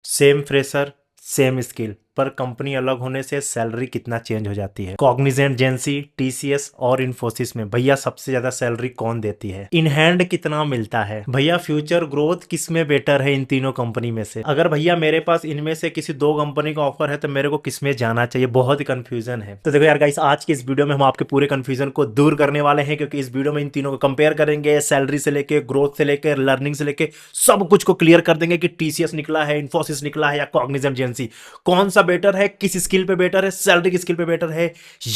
Same fresher same skill पर company अलग होने से सैलरी कितना चेंज हो जाती है। कॉग्निजेंट, जेंसी, टीसीएस और इन्फोसिस में भैया सबसे ज्यादा सैलरी कौन देती है, इन हैंड कितना मिलता है भैया, फ्यूचर ग्रोथ किस में बेटर है इन तीनों कंपनी में से। अगर भैया मेरे पास इनमें से किसी दो कंपनी का ऑफर है तो मेरे को किस में जाना चाहिए, बहुत ही कंफ्यूजन है। तो देखो यार गाइस, आज की इस वीडियो में हम आपके पूरे कंफ्यूजन को दूर करने वाले हैं, क्योंकि इस वीडियो में इन तीनों को कंपेयर करेंगे, सैलरी से लेके, ग्रोथ से लेके, लर्निंग से लेके सब कुछ को क्लियर कर देंगे कि टीसीएस निकला है, इन्फोसिस निकला है या कॉग्निजेंट, जेंसी, कौन सा बेटर है, किस स्किल पे बेटर है, सैलरी की स्किल पे बेटर है,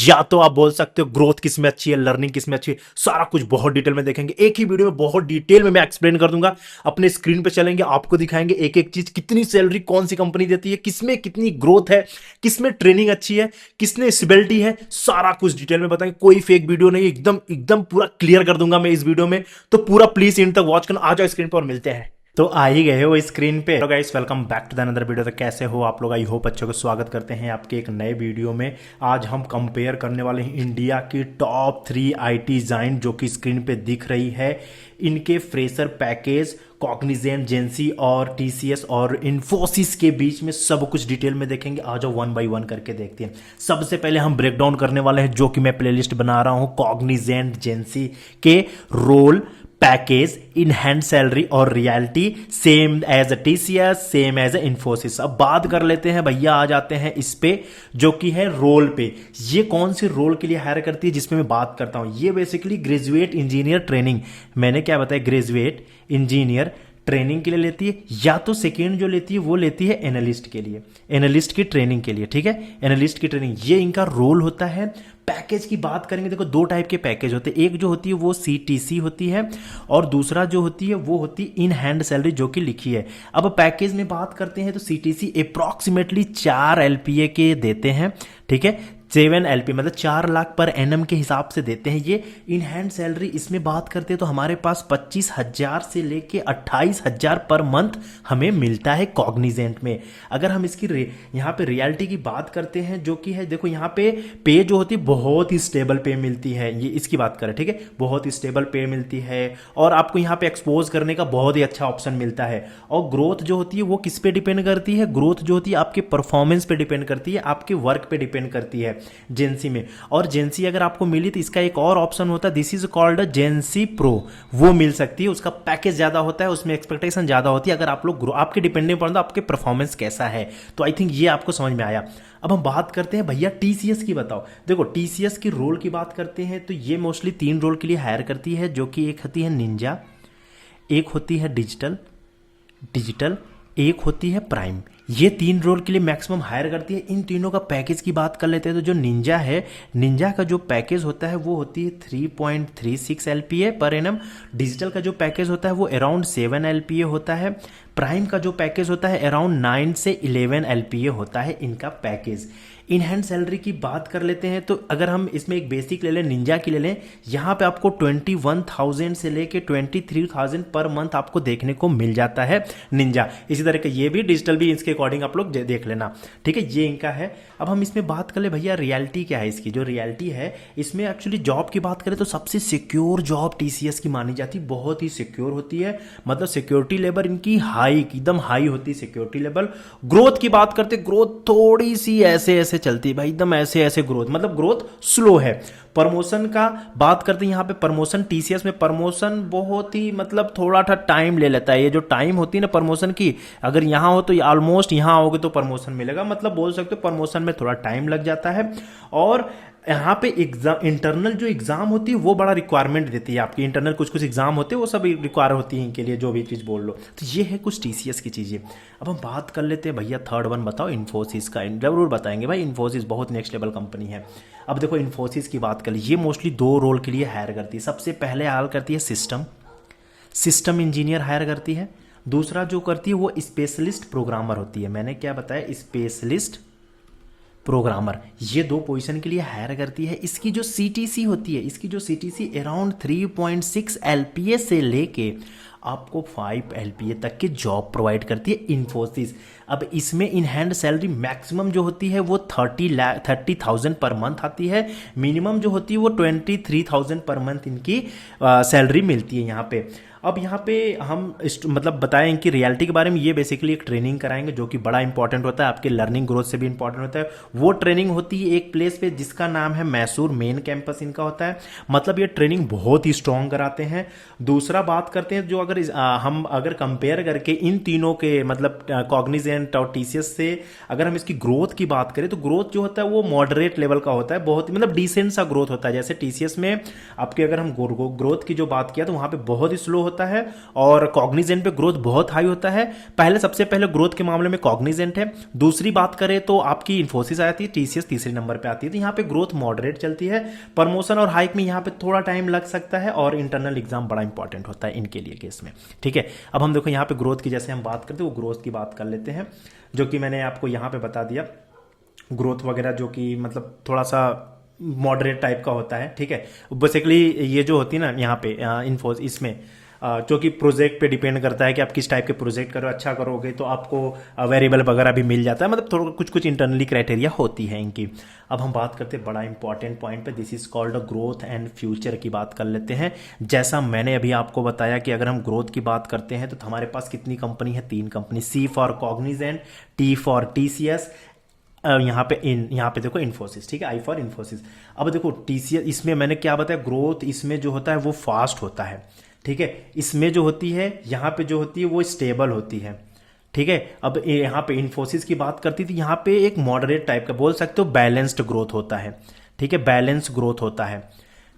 या तो आप बोल सकते हो ग्रोथ किस में अच्छी है, लर्निंग किस में अच्छी है। सारा कुछ बहुत डिटेल में देखेंगे, एक ही वीडियो में बहुत डिटेल में मैं एक्सप्लेन कर दूंगा। अपने स्क्रीन पे चलेंगे, आपको दिखाएंगे एक एक चीज, कितनी सैलरी कौन सी कंपनी देती है, किसमें कितनी ग्रोथ है, किसमें ट्रेनिंग अच्छी है, किसने स्टेबिलिटी है, सारा कुछ डिटेल में बताएंगे। कोई फेक वीडियो नहीं, एकदम एकदम पूरा क्लियर कर दूंगा मैं इस वीडियो में। तो पूरा प्लीज इन तक वॉच करना। आ जाओ स्क्रीन पर और मिलते हैं। तो आ ही गए हो स्क्रीन पे। Hello guys, welcome back to the another video. तो कैसे हो आप लोग? आई होप अच्छे को स्वागत करते हैं आपके एक नए वीडियो में। आज हम कंपेयर करने वाले हैं इंडिया की टॉप 3 आईटी जाइंट जो कि स्क्रीन पे दिख रही है, इनके फ्रेशर पैकेज कॉग्निजेंट, जेंसी और टीसीएस और इन्फोसिस के बीच में सब कुछ डिटेल में देखेंगे। आ जाओ वन बाय वन करके देखते हैं। सबसे पहले हम ब्रेक डाउन करने वाले हैं, जो कि मैं प्लेलिस्ट बना रहा हूं, कॉग्निजेंट, जेंसी के role, package, in hand salary और reality same as a TCS, same as a Infosys. अब बात कर लेते हैं भैया, आ जाते हैं इस पे जो कि है रोल पे। ये कौन सी रोल के लिए हायर करती है जिसमें मैं बात करता हूं? ये बेसिकली ग्रेजुएट इंजीनियर ट्रेनिंग, मैंने क्या बताया, ग्रेजुएट इंजीनियर ट्रेनिंग के लिए लेती है, या तो सेकेंड जो लेती है वो लेती है एनालिस्ट के लिए, एनालिस्ट की ट्रेनिंग के लिए। ठीक है, एनालिस्ट की ट्रेनिंग, ये इनका रोल होता है। पैकेज की बात करेंगे, देखो दो टाइप के पैकेज होते हैं, एक जो होती है वो सीटीसी होती है और दूसरा जो होती है वो होती है इन हैंड सैलरी जो कि लिखी है। अब पैकेज में बात करते हैं तो सीटीसी अप्रॉक्सीमेटली 4 एलपीए के देते हैं। ठीक है, 7 एलपी मतलब 4 लाख पर एनएम के हिसाब से देते हैं ये। इन हैंड सैलरी इसमें बात करते हैं तो हमारे पास 25,000 से लेके 28,000 पर मंथ हमें मिलता है कॉग्निजेंट में। अगर हम इसकी यहाँ पे रियलिटी की बात करते हैं जो कि है, देखो यहाँ पे जो होती है बहुत ही स्टेबल पे मिलती है, ये इसकी बात करें। ठीक है, बहुत ही स्टेबल पे मिलती है और आपको यहाँ पे एक्सपोज करने का बहुत ही अच्छा ऑप्शन मिलता है। और ग्रोथ जो होती है वो किस पे डिपेंड करती है? ग्रोथ जो होती है आपके परफॉर्मेंस पे डिपेंड करती है, आपके वर्क पे डिपेंड करती है जेंसी में। और जेंसी अगर आपको मिली तो इसका एक और ऑप्शन होता है, this is called a जेंसी pro, वो मिल सकती है। उसका पैकेज ज्यादा होता है, उसमें एक्सपेक्टेशन ज्यादा होती है। अगर आप लोग आपके डिपेंडेंट पड़ता आपके परफॉर्मेंस कैसा है। तो आई थिंक ये आपको समझ में आया। अब हम बात करते हैं भैया टीसीएस की। बताओ, देखो टीसीएस की रोल की बात करते हैं तो ये मोस्टली 3 रोल के लिए हायर करती है, जो कि एक होती है निंजा, एक होती है डिजिटल डिजिटल एक होती है प्राइम। ये 3 रोल के लिए मैक्सिमम हायर करती है। इन तीनों का पैकेज की बात कर लेते हैं तो जो निंजा है, निंजा का जो पैकेज होता है वो होती है 3.36 एलपीए पर एनम। डिजिटल का जो पैकेज होता है वो अराउंड 7 एलपीए होता है। प्राइम का जो पैकेज होता है अराउंड 9 से 11 एलपीए होता है इनका पैकेज। इन हैंड सैलरी की बात कर लेते हैं तो अगर हम इसमें एक बेसिक ले लें, निंजा की ले लें, यहाँ पे आपको 21,000 से लेके 23,000 पर मंथ आपको देखने को मिल जाता है निंजा। इसी तरह का ये भी डिजिटल भी इसके अकॉर्डिंग आप लोग देख लेना। ठीक है, ये इनका है। अब हम इसमें बात कर ले भैया रियलिटी क्या है इसकी। जो रियलिटी है इसमें एक्चुअली जॉब की बात करें तो सबसे सिक्योर जॉब टीसीएस की मानी जाती है, बहुत ही सिक्योर होती है। मतलब सिक्योरिटी लेवल इनकी हाई, एकदम हाई होती है सिक्योरिटी लेवल। ग्रोथ की बात करते, ग्रोथ थोड़ी सी ऐसे ऐसे चलती है भाई, एकदम ऐसे ऐसे ग्रोथ, मतलब ग्रोथ स्लो है। प्रमोशन का बात करते हैं, यहाँ पे प्रमोशन टीसीएस में प्रमोशन बहुत ही मतलब थोड़ा सा टाइम ले लेता है। ये जो टाइम होती है ना प्रमोशन की, अगर यहाँ हो तो ऑलमोस्ट यहाँ आओगे तो प्रमोशन मिलेगा, मतलब बोल सकते हो प्रमोशन में थोड़ा टाइम लग जाता है। और यहाँ पे एग्जाम, इंटरनल जो एग्जाम होती है वो बड़ा रिक्वायरमेंट देती है आपकी। इंटरनल कुछ कुछ एग्जाम होते हैं वो सब रिक्वायर होती है इनके लिए, जो भी चीज़ बोल लो। तो ये है कुछ टीसीएस की चीज़ें। अब हम बात कर लेते हैं भैया थर्ड वन, बताओ इन्फोसिस का। जरूर बताएंगे भाई, इन्फोसिस बहुत नेक्स्ट लेवल कंपनी है। अब देखो इन्फोसिस की बात कर ली, ये मोस्टली 2 रोल के लिए हायर करती है। सबसे पहले हायर करती है सिस्टम इंजीनियर हायर करती है। दूसरा जो करती है वो स्पेशलिस्ट प्रोग्रामर होती है। मैंने क्या बताया, स्पेशलिस्ट प्रोग्रामर, ये 2 पोजीशन के लिए हायर करती है। इसकी जो सीटीसी होती है, इसकी जो सीटीसी अराउंड 3.6 एलपीए से लेके आपको 5 LPA तक की जॉब प्रोवाइड करती है इन्फोसिस। अब इसमें इन हैंड सैलरी मैक्सिमम जो होती है वो 30,000 पर मंथ आती है, मिनिमम जो होती है वो 23,000 पर मंथ इनकी सैलरी मिलती है यहाँ पे। अब यहाँ पे हम मतलब बताएं इनकी रियलिटी के बारे में। ये बेसिकली एक ट्रेनिंग कराएंगे जो कि बड़ा इंपॉर्टेंट होता है, आपके लर्निंग ग्रोथ से भी इंपॉर्टेंट होता है। वो ट्रेनिंग होती है एक प्लेस पे जिसका नाम है मैसूर, मेन कैंपस इनका होता है। मतलब ये ट्रेनिंग बहुत ही स्ट्रॉन्ग कराते हैं। दूसरा बात करते हैं जो अगर हम अगर कंपेयर करके इन तीनों के मतलब कॉग्निजेंट और टीसीएस से अगर हम इसकी ग्रोथ की बात करें तो ग्रोथ जो होता है वो मॉडरेट लेवल का होता है, बहुत मतलब डिसेंट सा ग्रोथ होता है। जैसे टीसीएस में आपके अगर हम ग्रोथ की जो बात किया तो वहां पे बहुत ही स्लो होता है और कॉग्निजेंट पे ग्रोथ बहुत हाई होता है। सबसे पहले ग्रोथ के मामले में कॉग्निजेंट है। दूसरी बात करें तो आपकी इन्फोसिस आती है, टीसीएस तीसरे नंबर पे आती है। तो यहाँ पे ग्रोथ मॉडरेट चलती है। प्रमोशन और हाइक में यहाँ पे थोड़ा टाइम लग सकता है और इंटरनल एग्जाम बड़ा इंपॉर्टेंट होता है इनके लिए केस में, ठीक है। अब हम देखो यहाँ पे ग्रोथ की जैसे हम बात करते हैं वो ग्रोथ की बात कर लेते हैं, जो कि मैंने आपको यहाँ पे बता दिया ग्रोथ वगैरह, जो कि मतलब थोड़ा सा मॉडरेट टाइप का होता है, ठीक है। बेसिकली ये जो होती है ना यहाँ पे इन्फोस इसमें जो कि प्रोजेक्ट पे डिपेंड करता है कि आप किस टाइप के प्रोजेक्ट करो, अच्छा करोगे तो आपको वेरिएबल वगैरह भी मिल जाता है। मतलब थोड़ा कुछ इंटरनली क्राइटेरिया होती है इनकी। अब हम बात करते हैं बड़ा इंपॉर्टेंट पॉइंट पे, this is called growth and future की बात कर लेते हैं। जैसा मैंने अभी आपको बताया कि अगर हम ग्रोथ की बात करते हैं तो हमारे पास कितनी कंपनी है, 3 company, C for Cognizant, T for TCS, यहाँ पे देखो इन्फोसिस, ठीक है, आई फॉर इन्फोसिस। अब देखो टीसीएस इसमें मैंने क्या बताया, ग्रोथ इसमें जो होता है वो फास्ट होता है, ठीक है। इसमें जो होती है यहाँ पे जो होती है वो स्टेबल होती है, ठीक है। अब यहाँ पे इन्फोसिस की बात करती थी, यहाँ पे एक मॉडरेट टाइप का बोल सकते हो बैलेंस्ड ग्रोथ होता है, ठीक है, बैलेंस ग्रोथ होता है,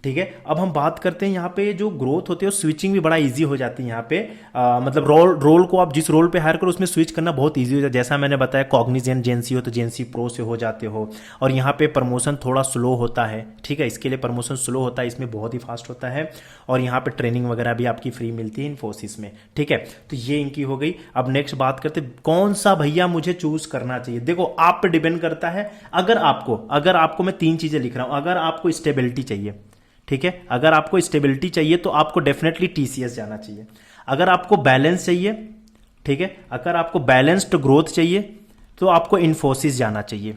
ठीक है। अब हम बात करते हैं यहाँ पे जो ग्रोथ होती है स्विचिंग भी बड़ा इजी हो जाती है यहाँ पे। मतलब रोल को आप जिस रोल पे हायर करो उसमें स्विच करना बहुत इजी हो जाता है। जैसा मैंने बताया कॉग्निजेंट जेंसी हो तो जेंसी प्रो से हो जाते हो। और यहाँ पे प्रमोशन थोड़ा स्लो होता है, ठीक है, इसके लिए प्रमोशन स्लो होता है, इसमें बहुत ही फास्ट होता है। और यहाँ पे ट्रेनिंग वगैरह भी आपकी फ्री मिलती है इन्फोसिस में, ठीक है। तो ये इनकी हो गई। अब नेक्स्ट बात करते कौन सा भैया मुझे चूज करना चाहिए। देखो आप पे डिपेंड करता है। अगर आपको मैं 3 चीजें लिख रहा हूं, अगर आपको स्टेबिलिटी चाहिए, ठीक है, अगर आपको स्टेबिलिटी चाहिए तो आपको डेफिनेटली टीसीएस जाना चाहिए। अगर आपको बैलेंस चाहिए, ठीक है, अगर आपको बैलेंस्ड ग्रोथ चाहिए तो आपको इन्फोसिस जाना चाहिए।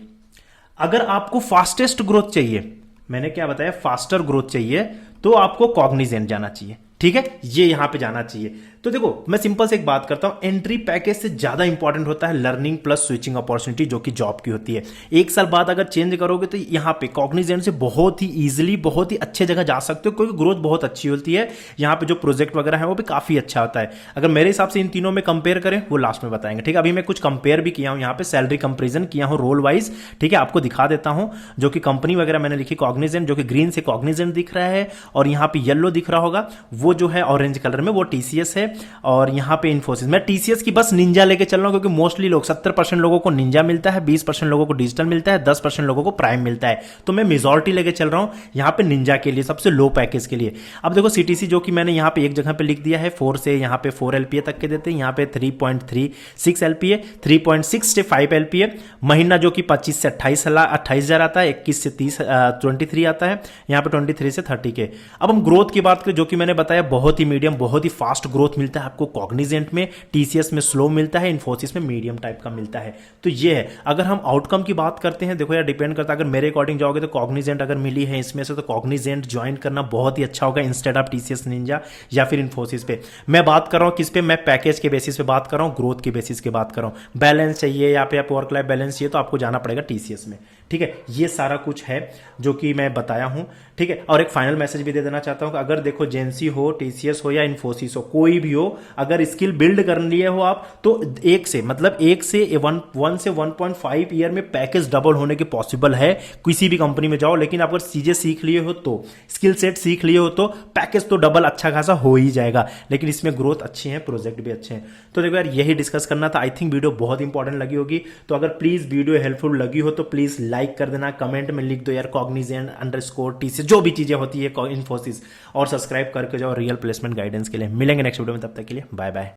अगर आपको फास्टेस्ट ग्रोथ चाहिए, मैंने क्या बताया, फास्टर ग्रोथ चाहिए, तो आपको कॉग्निजेंट जाना चाहिए, ठीक है, ये यहां पे जाना चाहिए। तो देखो मैं सिंपल से एक बात करता हूं, एंट्री पैकेज से ज्यादा इंपॉर्टेंट होता है लर्निंग प्लस स्विचिंग अपॉर्चुनिटी जो कि जॉब की होती है। 1 साल बाद अगर चेंज करोगे तो यहां पे कॉग्निजेंट से बहुत ही इजीली बहुत ही अच्छे जगह जा सकते हो, क्योंकि ग्रोथ बहुत अच्छी होती है। यहाँ पे जो प्रोजेक्ट वगैरह है वो भी काफी अच्छा होता है। अगर मेरे हिसाब से इन तीनों में कंपेयर करें वो लास्ट में बताएंगे, ठीक है। अभी मैं कुछ कंपेयर भी किया हूं, यहाँ पे सैलरी कंपेरिजन किया हूं रोल वाइज, ठीक है, आपको दिखा देता हूं। जो कि कंपनी वगैरह मैंने लिखी कॉग्निजेंट, जो कि ग्रीन से कॉग्निजेंट दिख रहा है और यहाँ पे येलो दिख रहा होगा, वो जो है ऑरेंज कलर में वो टीसीएस है। और यहाँ पे इन्फोसिस, मैं टीसीएस की बस निंजा लेके चल रहा हूं क्योंकि मोस्टली लोग 70% लोगों को निंजा मिलता है, 20% लोगों को डिजिटल मिलता है, 10% लोगों को प्राइम मिलता है। तो मैं मेजॉरिटी लेके चल रहा हूं यहाँ पे निंजा के लिए, सबसे लो पैकेज के लिए। अब देखो सीटीसी जो कि मैंने यहाँ पे एक जगह पे लिख दिया है 4 से यहाँ पे 4 एलपीए तक के देते हैं, यहाँ पे 3.36 एलपीए, 3.6 से 5 एलपीए, महीना जो कि 25 से 28,000 आता है, 21 से 23 आता है, यहाँ पे 23 से 30 के। अब हम ग्रोथ की बात करें, जो कि मैंने बताया बहुत ही मीडियम बहुत ही फास्ट ग्रोथ मिलता है आपको कॉग्निजेंट में, टीसीएस में स्लो मिलता है, इन्फोसिस में मीडियम टाइप का मिलता है। तो ये है। अगर हम आउटकम की बात करते हैं, देखो यार डिपेंड करता है, अगर मेरे अकॉर्डिंग जाओगे तो कॉग्निजेंट अगर मिली है इसमें से तो कॉग्निजेंट ज्वाइन करना बहुत ही अच्छा होगा इंस्टेड ऑफ टीसीएस निंजा या फिर इन्फोसिस पे। मैं बात कर रहा हूं किस पे, मैं पैकेज के बेसिस पे बात कर रहा हूं, ग्रोथ के बेसिस के बात कर रहा हूं। बैलेंस चाहिए या फिर वर्क लाइफ बैलेंस चाहिए तो आपको जाना पड़ेगा टीसीएस में, ठीक है। ये सारा कुछ है जो कि मैं बताया हूं, ठीक है। और एक फाइनल मैसेज भी दे देना चाहता हूं कि अगर देखो जेंसी हो, टीसीएस हो या इन्फोसिस हो, कोई भी हो, अगर स्किल बिल्ड कर लिए हो आप तो 1 से 1.5 ईयर में पैकेज डबल होने के पॉसिबल है। किसी भी कंपनी में जाओ, लेकिन अगर चीजें सीख लिए हो तो, स्किल सेट सीख लिए हो तो पैकेज तो डबल अच्छा खासा हो ही जाएगा। लेकिन इसमें ग्रोथ अच्छी है, प्रोजेक्ट भी अच्छे हैं। तो देखो यार यही डिस्कस करना था। आई थिंक वीडियो बहुत इंपॉर्टेंट लगी होगी। तो अगर प्लीज वीडियो हेल्पफुल लगी हो तो प्लीज लाइक कर देना, कमेंट में लिख दो यार कॉग्निजेंट अंडरस्कोर टीसीएस जो भी चीजें होती है इन्फोसिस, और सब्सक्राइब करके जाओ रियल प्लेसमेंट गाइडेंस के लिए। मिलेंगे नेक्स्ट वीडियो में, तब तक के लिए बाय बाय।